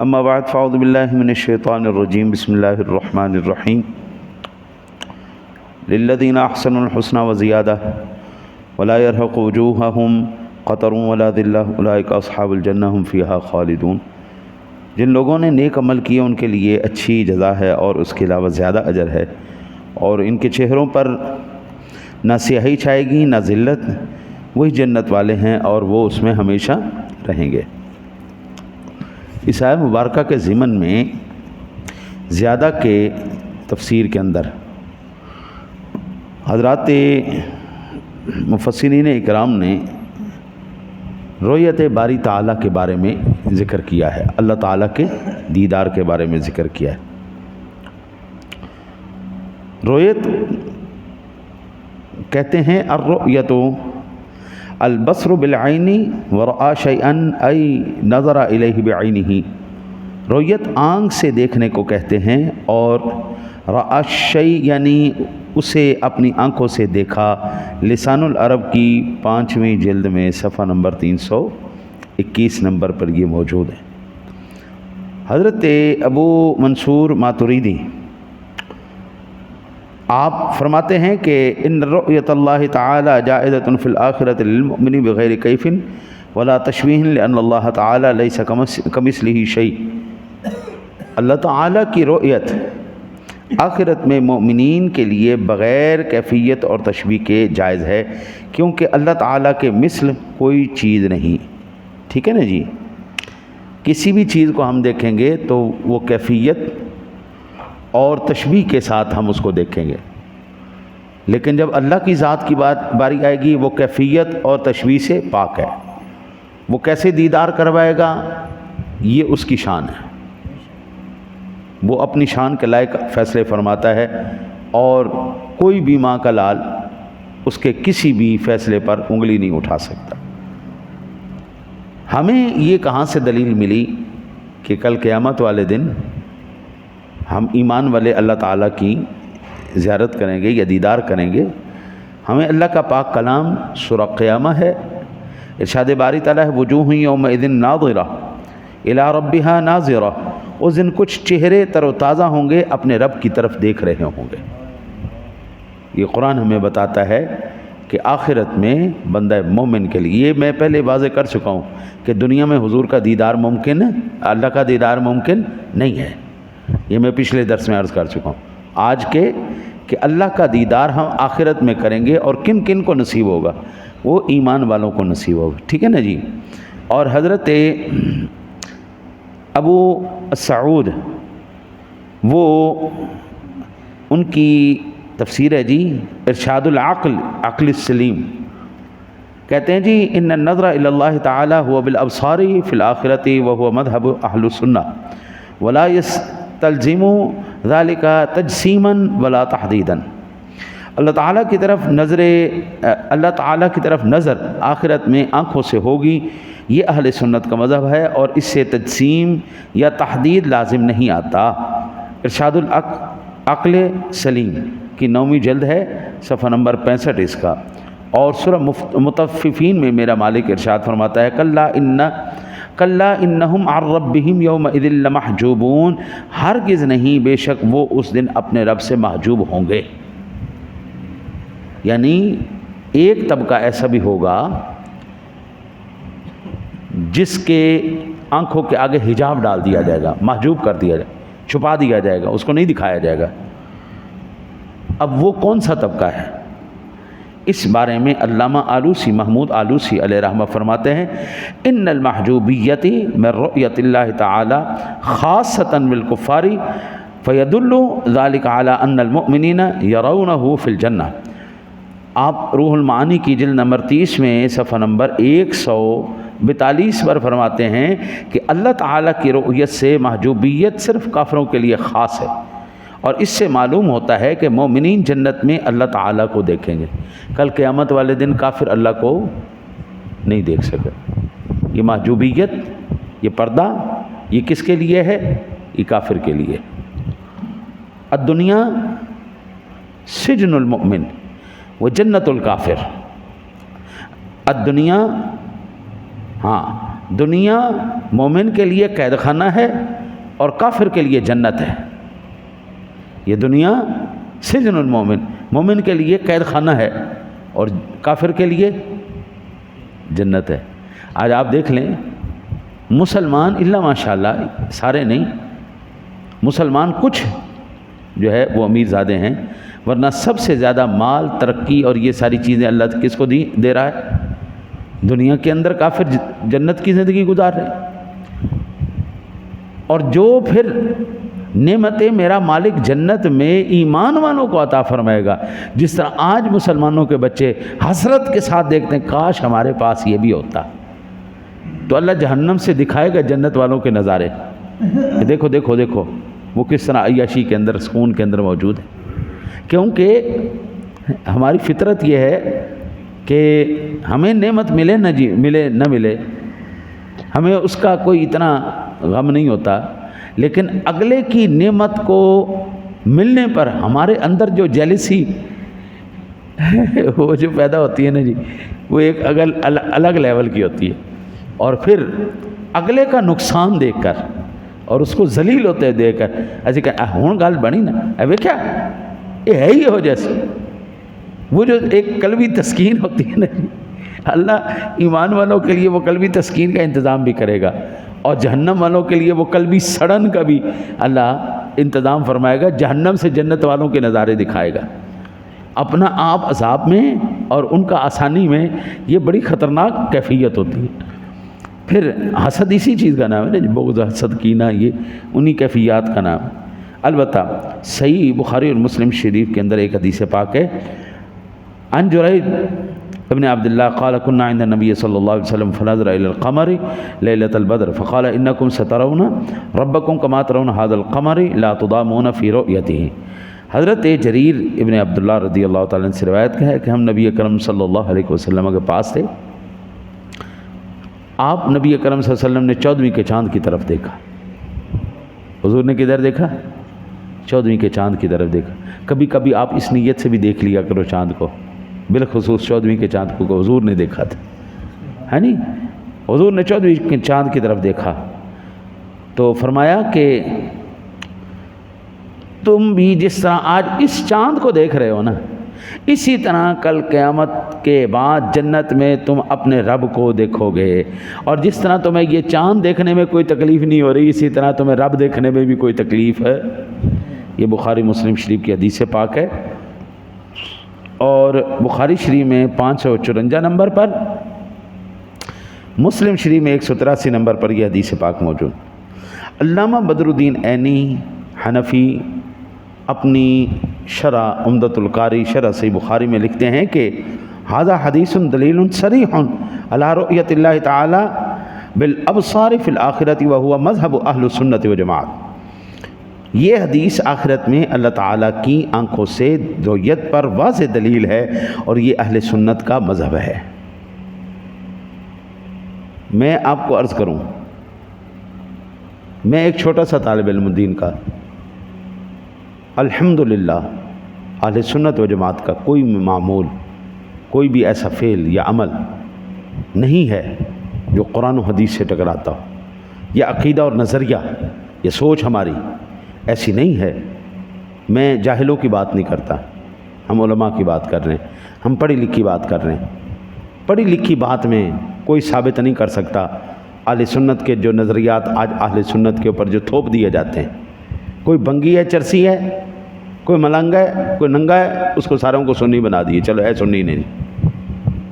اما بعد فاعوذ باللہ من الشیطان الرجیم بسم اللہ الرحمن الرحیم للذین احسنوا الحسنى وزیادہ ولا يرهق وجوههم قتر ولا ذلہ اولئک اصحاب الجنہ هم فیہا خالدون۔ جن لوگوں نے نیک عمل کیے ان کے لیے اچھی جزا ہے اور اس کے علاوہ زیادہ اجر ہے، اور ان کے چہروں پر نہ سیاہی چھائے گی نہ ذلت، وہی جنت والے ہیں اور وہ اس میں ہمیشہ رہیں گے۔ اس آیت مبارکہ کے ضمن میں زیادہ کے تفسیر کے اندر حضرات مفسرین اکرام نے رؤیت باری تعالیٰ کے بارے میں ذکر کیا ہے، اللہ تعالیٰ کے دیدار کے بارے میں ذکر کیا ہے۔ رؤیت کہتے ہیں الرؤیت البصر بالعین ورآ شیئا ای نظر الیہ بعینہ۔ رؤیت آنکھ سے دیکھنے کو کہتے ہیں، اور رآ شیء یعنی اسے اپنی آنکھوں سے دیکھا۔ لسان العرب کی 5ویں جلد میں صفحہ نمبر 321 نمبر پر یہ موجود ہے۔ حضرت ابو منصور ماتریدی آپ فرماتے ہیں کہ ان رؤیت اللہ تعالی جائزۃ فی الآخرۃ للمؤمن بغیر کیف ولا تشبیہ لأن اللہ تعالی لیس کمثلہ شیء۔ اللہ تعالیٰ کی رؤیت آخرت میں مومنین کے لیے بغیر کیفیت اور تشبیہ کے جائز ہے، کیونکہ اللہ تعالیٰ کے مثل کوئی چیز نہیں۔ ٹھیک ہے نا جی، کسی بھی چیز کو ہم دیکھیں گے تو وہ کیفیت اور تشبیہ کے ساتھ ہم اس کو دیکھیں گے، لیکن جب اللہ کی ذات کی باری آئے گی وہ کیفیت اور تشبیہ سے پاک ہے۔ وہ کیسے دیدار کروائے گا یہ اس کی شان ہے، وہ اپنی شان کے لائق فیصلے فرماتا ہے، اور کوئی بھی ماں کا لال اس کے کسی بھی فیصلے پر انگلی نہیں اٹھا سکتا۔ ہمیں یہ کہاں سے دلیل ملی کہ کل قیامت والے دن ہم ایمان والے اللہ تعالیٰ کی زیارت کریں گے یا دیدار کریں گے؟ ہمیں اللہ کا پاک کلام سورہ قیامہ ہے، ارشاد باری تعالیٰ ہے وجوہ یومئذ ناظرہ الی ربہا ناظرہ۔ اس دن کچھ چہرے تر و تازہ ہوں گے، اپنے رب کی طرف دیکھ رہے ہوں گے۔ یہ قرآن ہمیں بتاتا ہے کہ آخرت میں بندہ مومن کے لیے، یہ میں پہلے واضح کر چکا ہوں کہ دنیا میں حضور کا دیدار ممکن ہے، اللہ کا دیدار ممکن نہیں ہے، یہ میں پچھلے درس میں عرض کر چکا ہوں۔ آج کے کہ اللہ کا دیدار ہم آخرت میں کریں گے، اور کن کن کو نصیب ہوگا؟ وہ ایمان والوں کو نصیب ہوگا۔ ٹھیک ہے نا جی۔ اور حضرت ابو سعود وہ ان کی تفسیر ہے جی ارشاد العقل، عقل السلیم، کہتے ہیں جی ان النظر الی اللہ تعالی هو بالابصار فی الآخرۃ وهو مذهب اہل السنہ ولا یستلزم ذلک تجسیما ولا تحدیدا۔ اللہ تعالیٰ کی طرف نظر آخرت میں آنکھوں سے ہوگی، یہ اہل سنت کا مذہب ہے، اور اس سے تجسیم یا تحدید لازم نہیں آتا۔ ارشاد العقل سلیم کی 9ویں جلد ہے، صفحہ نمبر 65 اس کا۔ اور سورہ مطففین میں میرا مالک ارشاد فرماتا ہے کلا انہم عن ربہم یومئذ لمحجوبون۔ ہرگز نہیں، بے شک وہ اس دن اپنے رب سے محجوب ہوں گے۔ یعنی ایک طبقہ ایسا بھی ہوگا جس کے آنکھوں کے آگے حجاب ڈال دیا جائے گا، محجوب کر دیا جائے گا، چھپا دیا جائے گا، اس کو نہیں دکھایا جائے گا۔ اب وہ کون سا طبقہ ہے؟ اس بارے میں علامہ آلوسی، محمود آلوسی علیہ رحمہ فرماتے ہیں ان المحجوبیت من رؤیت اللہ تعالی خاصۃ بالکفار فیدل ذلک علی ان المؤمنین یرونہ فی الجنہ۔ آپ روح المعانی کی جلد نمبر 30 میں صفحہ نمبر 142 پر فرماتے ہیں کہ اللہ تعالیٰ کی رؤیت سے محجوبیت صرف کافروں کے لیے خاص ہے، اور اس سے معلوم ہوتا ہے کہ مومنین جنت میں اللہ تعالیٰ کو دیکھیں گے۔ کل قیامت والے دن کافر اللہ کو نہیں دیکھ سکے۔ یہ محجوبیت، یہ پردہ، یہ کس کے لیے ہے؟ یہ کافر کے لیے۔ الدنیا سجن المؤمن و جنت الکافر۔ الدنیا دنیا مومن کے لیے قید خانہ ہے اور کافر کے لیے جنت ہے. یہ دنیا سجن المومن، مومن کے لیے قید خانہ ہے اور کافر کے لیے جنت ہے. آج آپ دیکھ لیں مسلمان الا ماشاء اللہ، سارے نہیں، مسلمان کچھ جو ہے وہ امیر زادے ہیں، ورنہ سب سے زیادہ مال، ترقی اور یہ ساری چیزیں اللہ کس کو دے رہا ہے؟ دنیا کے اندر کافر جنت کی زندگی گزار رہے ہیں. اور جو پھر نعمتیں میرا مالک جنت میں ایمان والوں کو عطا فرمائے گا، جس طرح آج مسلمانوں کے بچے حسرت کے ساتھ دیکھتے ہیں کاش ہمارے پاس یہ بھی ہوتا، تو اللہ جہنم سے دکھائے گا جنت والوں کے نظارے. دیکھو دیکھو دیکھو وہ کس طرح عیاشی کے اندر، سکون کے اندر موجود ہے. کیونکہ ہماری فطرت یہ ہے کہ ہمیں نعمت ملے نہ ملے ہمیں اس کا کوئی اتنا غم نہیں ہوتا، لیکن اگلے کی نعمت کو ملنے پر ہمارے اندر جو جیلسی وہ جو پیدا ہوتی ہے نا جی، وہ ایک الگ لیول کی ہوتی ہے. اور پھر اگلے کا نقصان دیکھ کر اور اس کو ذلیل ہوتے دیکھ کر ایسے کہ ہون گال بنی نا ابھی کیا یہ ہے ہی ہو جیسے، وہ جو ایک قلبی تسکین ہوتی ہے نا، اللہ ایمان والوں کے لیے وہ قلبی تسکین کا انتظام بھی کرے گا، اور جہنم والوں کے لیے وہ قلبی سڑن کا بھی اللہ انتظام فرمائے گا. جہنم سے جنت والوں کے نظارے دکھائے گا. اپنا آپ عذاب میں اور ان کا آسانی میں، یہ بڑی خطرناک کیفیت ہوتی ہے. پھر حسد اسی چیز کا نام ہے نا، بغض، حسد، کینہ، یہ انہی کیفیات کا نام. البتہ صحیح بخاری اور مسلم شریف کے اندر ایک حدیث پاک ہے، عن جريج ابن عبد الله قال كنا عند النبي صلى الله عليه وسلم فنظر إلى القمر ليلة البدر فقال إنكم سترون ربكم كما ترون هذا القمر لا تضامون في رؤيته. حضرت جریر ابن عبداللہ رضی اللہ تعالیٰ عنہ سے روایت ہے کہ ہم نبی اکرم صلی اللہ علیہ وسلم کے پاس تھے. آپ نبی اکرم صلی اللہ علیہ وسلم نے 14ویں کے چاند کی طرف دیکھا. حضور نے کدھر دیکھا؟ 14ویں کے چاند کی طرف دیکھا. کبھی کبھی آپ اس نیت سے بھی دیکھ لیا کرو چاند کو، بالخصوص 14ویں کے چاند کو حضور نے دیکھا تھا، ہے نہیں؟ حضور نے 14ویں کے چاند کی طرف دیکھا تو فرمایا کہ تم بھی جس طرح آج اس چاند کو دیکھ رہے ہو نا، اسی طرح کل قیامت کے بعد جنت میں تم اپنے رب کو دیکھو گے. اور جس طرح تمہیں یہ چاند دیکھنے میں کوئی تکلیف نہیں ہو رہی، اسی طرح تمہیں رب دیکھنے میں بھی کوئی تکلیف ہے. یہ بخاری مسلم شریف کی حدیث پاک ہے، اور بخاری شریف میں 554 نمبر پر، مسلم شریف میں 183 نمبر پر یہ حدیث پاک موجود. علامہ بدر الدین عینی حنفی اپنی شرح عمدۃ القاری شرح صحیح بخاری میں لکھتے ہیں کہ ھذا حدیث دلیل صریح علی رؤیت اللہ تعالی بالابصار فی الآخرۃ وہو مذہب اہل السنت والجماعت. یہ حدیث آخرت میں اللہ تعالیٰ کی آنکھوں سے رؤیت پر واضح دلیل ہے، اور یہ اہل سنت کا مذہب ہے. میں آپ کو عرض کروں، میں ایک چھوٹا سا طالب علم دین کا، الحمدللہ اہل سنت و جماعت کا کوئی معمول، کوئی بھی ایسا فعل یا عمل نہیں ہے جو قرآن و حدیث سے ٹکراتا ہو. یہ عقیدہ اور نظریہ، یہ سوچ ہماری ایسی نہیں ہے. میں جاہلوں کی بات نہیں کرتا، ہم علماء کی بات کر رہے ہیں، ہم پڑھی لکھی بات کر رہے ہیں. پڑھی لکھی بات میں کوئی ثابت نہیں کر سکتا اہل سنت کے جو نظریات آج اہل سنت کے اوپر جو تھوپ دیے جاتے ہیں. کوئی بنگی ہے، چرسی ہے، کوئی ملنگا ہے، کوئی ننگا ہے، اس کو ساروں کو سنی بنا دیے، چلو اے سنی نہیں.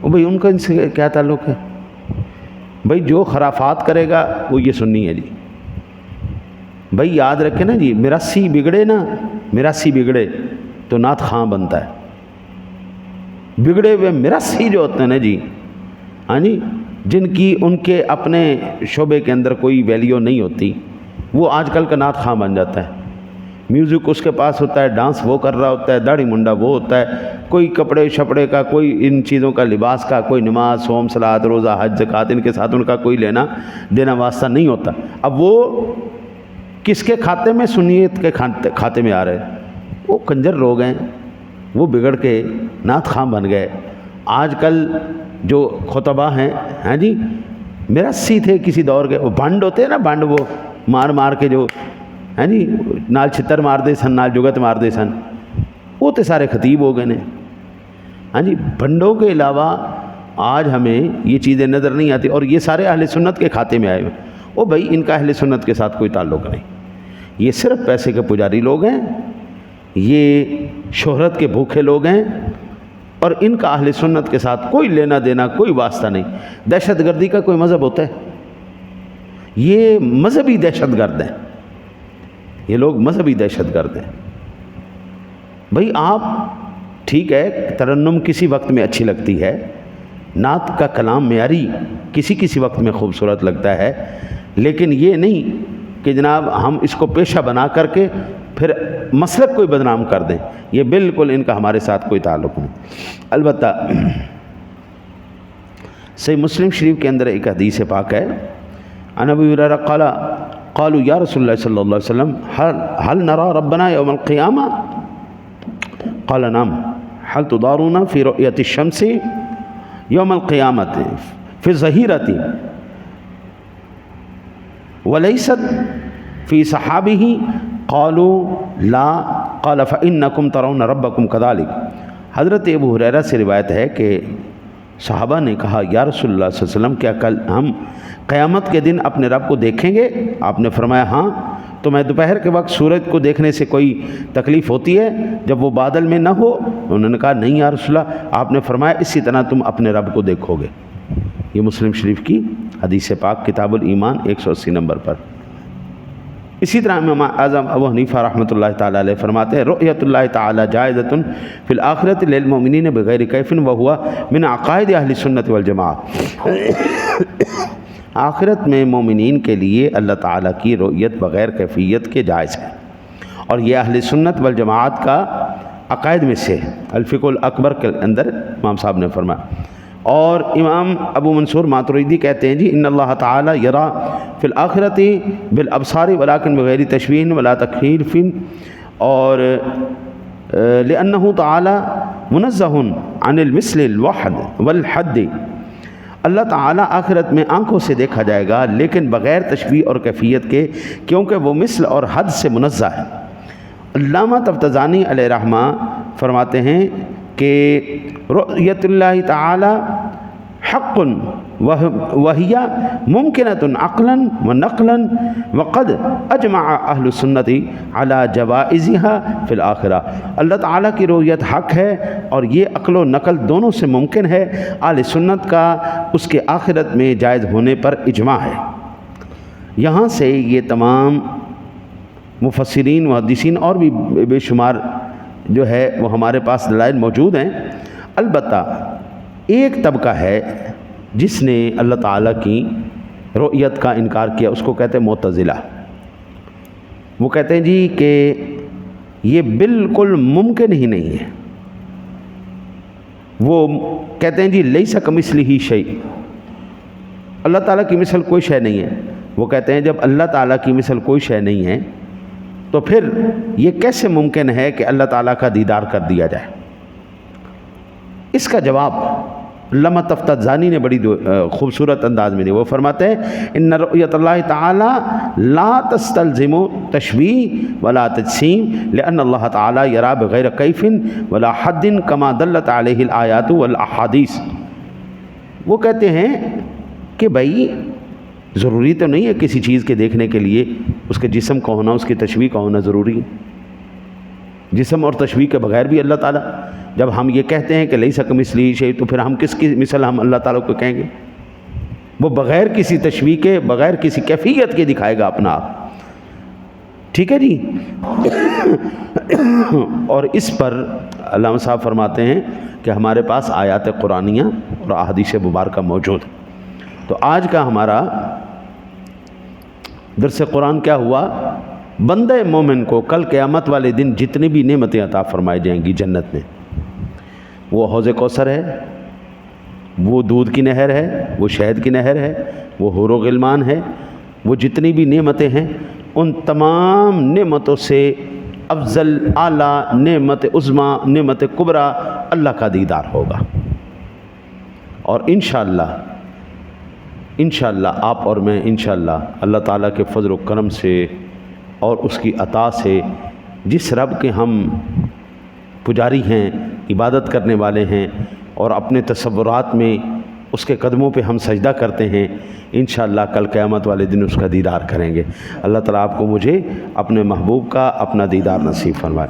وہ بھئی ان کا ان سے کیا تعلق ہے؟ بھئی جو خرافات کرے گا وہ یہ سنی ہے جی. بھئی یاد رکھیں نا جی، میراثی بگڑے تو نعت خواں بنتا ہے. بگڑے ہوئے میراثی جو ہوتے ہیں نا جی، ہاں جی، جن کی ان کے اپنے شعبے کے اندر کوئی ویلیو نہیں ہوتی، وہ آج کل کا نعت خواں بن جاتا ہے. میوزک اس کے پاس ہوتا ہے، ڈانس وہ کر رہا ہوتا ہے، داڑھی منڈا وہ ہوتا ہے، کوئی کپڑے شپڑے کا، کوئی ان چیزوں کا، لباس کا، کوئی نماز، صوم، صلاۃ، روزہ، حج، زکوٰۃ، ان کے ساتھ ان کا کوئی لینا دینا واسطہ نہیں ہوتا. اب وہ کس کے کھاتے میں؟ سنیت کے کھاتے میں آ رہے. وہ کنجر لوگ ہیں، وہ بگڑ کے نعت خواں بن گئے. آج کل جو خطبہ ہیں، ہاں جی، میرسی تھے کسی دور کے، وہ بھنڈ ہوتے ہیں نا، بھنڈ وہ مار مار کے جو ہیں جی نال چھتر مار دے سن، نال جگت مار دے سن، وہ تو سارے خطیب ہو گئے نے. ہاں جی، بھنڈوں کے علاوہ آج ہمیں یہ چیزیں نظر نہیں آتی، اور یہ سارے اہل سنت کے کھاتے میں آئے ہوئے. او بھائی ان کا اہل سنت کے ساتھ کوئی تعلق نہیں، یہ صرف پیسے کے پجاری لوگ ہیں، یہ شہرت کے بھوکے لوگ ہیں، اور ان کا اہل سنت کے ساتھ کوئی لینا دینا، کوئی واسطہ نہیں. دہشت گردی کا کوئی مذہب ہوتا ہے؟ یہ مذہبی دہشت گرد ہیں، یہ لوگ مذہبی دہشت گرد ہیں. بھائی آپ ٹھیک ہے، ترنم کسی وقت میں اچھی لگتی ہے، نعت کا کلام معیاری کسی وقت میں خوبصورت لگتا ہے، لیکن یہ نہیں کہ جناب ہم اس کو پیشہ بنا کر کے پھر مسلک کوئی بدنام کر دیں. یہ بالکل ان کا ہمارے ساتھ کوئی تعلق نہیں. البتہ صحیح مسلم شریف کے اندر ایک حدیث پاک ہے، عن ابی ہریرہ قال قالوا یا رسول اللہ صلی اللہ علیہ وسلم هل نرى ربنا یوم القیامہ قال نعم هل تضارون فی رؤیت الشمس یوم القیامت فی الظہیرۃ ولیست فی صحابہ قالوا لا قال فإنکم ترون ربکم کذالک. حضرت ابو ہریرہ سے روایت ہے کہ صحابہ نے کہا یا رسول اللہ صلی اللہ علیہ وسلم کیا کل ہم قیامت کے دن اپنے رب کو دیکھیں گے؟ آپ نے فرمایا ہاں. تو میں دوپہر کے وقت سورج کو دیکھنے سے کوئی تکلیف ہوتی ہے جب وہ بادل میں نہ ہو؟ انہوں نے کہا نہیں یا رسول اللہ. آپ نے فرمایا اسی طرح تم اپنے رب کو دیکھو گے. یہ مسلم شریف کی حدیث پاک کتاب الایمان 180 نمبر پر. اسی طرح امام اعظم ابو حنیفہ رحمۃ اللہ تعالیٰ علیہ فرماتے ہیں رؤیت اللہ تعالیٰ جائزۃ فی الآخرۃ للمؤمنین بغیر کیف وہو من عقائد اہل سنت والجماعہ. آخرت میں مومنین کے لیے اللہ تعالیٰ کی رؤیت بغیر کیفیت کے جائز ہے، اور یہ اہل سنت والجماعت کا عقائد میں سے الفقہ الاکبر کے اندر امام صاحب نے فرمایا. اور امام ابو منصور ماتریدی کہتے ہیں جی ان اللہ تعالیٰ یرا فی الآخرۃ بالابصار ولکن بغیر تشبیہ ولا تکییف، اور لأنہ تعالیٰ منزہ عن المثل الوحد والحد. اللہ تعالیٰ آخرت میں آنکھوں سے دیکھا جائے گا لیکن بغیر تشبیہ اور کیفیت کے، کیونکہ وہ مثل اور حد سے منزہ ہے. علامہ تفتزانی علیہ رحمہ فرماتے ہیں کہ رؤیت اللہ تعالی حق وہی ممکنۃ عقلا ونقلا وقد اجمع اہل السنت علی جوائزها فی الآخرہ. اللہ تعالیٰ کی رؤیت حق ہے اور یہ عقل و نقل دونوں سے ممکن ہے. اہل سنت کا اس کے آخرت میں جائز ہونے پر اجماع ہے. یہاں سے یہ تمام مفسرین محدثین اور بھی بے شمار جو ہے وہ ہمارے پاس دلائل موجود ہیں. البتہ ایک طبقہ ہے جس نے اللہ تعالیٰ کی رؤیت کا انکار کیا، اس کو کہتے ہیں معتزلہ. وہ کہتے ہیں جی کہ یہ بالکل ممکن ہی نہیں ہے. وہ کہتے ہیں جی لیس کمثلہ شیء، اللہ تعالیٰ کی مثل کوئی شے نہیں ہے. وہ کہتے ہیں جب اللہ تعالیٰ کی مثل کوئی شے نہیں ہے تو پھر یہ کیسے ممکن ہے کہ اللہ تعالیٰ کا دیدار کر دیا جائے؟ اس کا جواب علامہ تفتزانی نے بڑی خوبصورت انداز میں دیا. وہ فرماتے ہیں ان رؤیت اللہ تعالی لا تستلزم تشبیہ ولا تجسیم لان اللہ تعالی یرا بغیر کیف ولا حد کما دلت علیہ الآیات والاحادیث. وہ کہتے ہیں کہ بھائی ضروری تو نہیں ہے کسی چیز کے دیکھنے کے لیے اس کے جسم کا ہونا، اس کی تشبیہ کا ہونا ضروری ہے. جسم اور تشبیہ کے بغیر بھی اللہ تعالیٰ، جب ہم یہ کہتے ہیں کہ لیس کمثلہ شیء تو پھر ہم کس کی مثل ہم اللہ تعالیٰ کو کہیں گے؟ وہ بغیر کسی تشبیہ کے، بغیر کسی کیفیت کے دکھائے گا اپنا آپ. ٹھیک ہے جی. اور اس پر علامہ صاحب فرماتے ہیں کہ ہمارے پاس آیات قرآنیہ اور احادیث مبارکہ موجود ہے. تو آج کا ہمارا درس قرآن کیا ہوا؟ بندہ مومن کو کل قیامت والے دن جتنی بھی نعمتیں عطا فرمائی جائیں گی جنت میں، وہ حوض کوثر ہے، وہ دودھ کی نہر ہے، وہ شہد کی نہر ہے، وہ حور و غلمان ہے، وہ جتنی بھی نعمتیں ہیں ان تمام نعمتوں سے افضل اعلیٰ نعمت عظمیٰ، نعمت کبریٰ اللہ کا دیدار ہوگا. اور انشاءاللہ انشاءاللہ آپ اور میں انشاءاللہ اللہ تعالیٰ کے فضل و کرم سے اور اس کی عطا سے جس رب کے ہم پجاری ہیں، عبادت کرنے والے ہیں اور اپنے تصورات میں اس کے قدموں پہ ہم سجدہ کرتے ہیں، انشاءاللہ کل قیامت والے دن اس کا دیدار کریں گے۔ اللہ تعالیٰ آپ کو مجھے اپنے محبوب کا اپنا دیدار نصیب فرمائے۔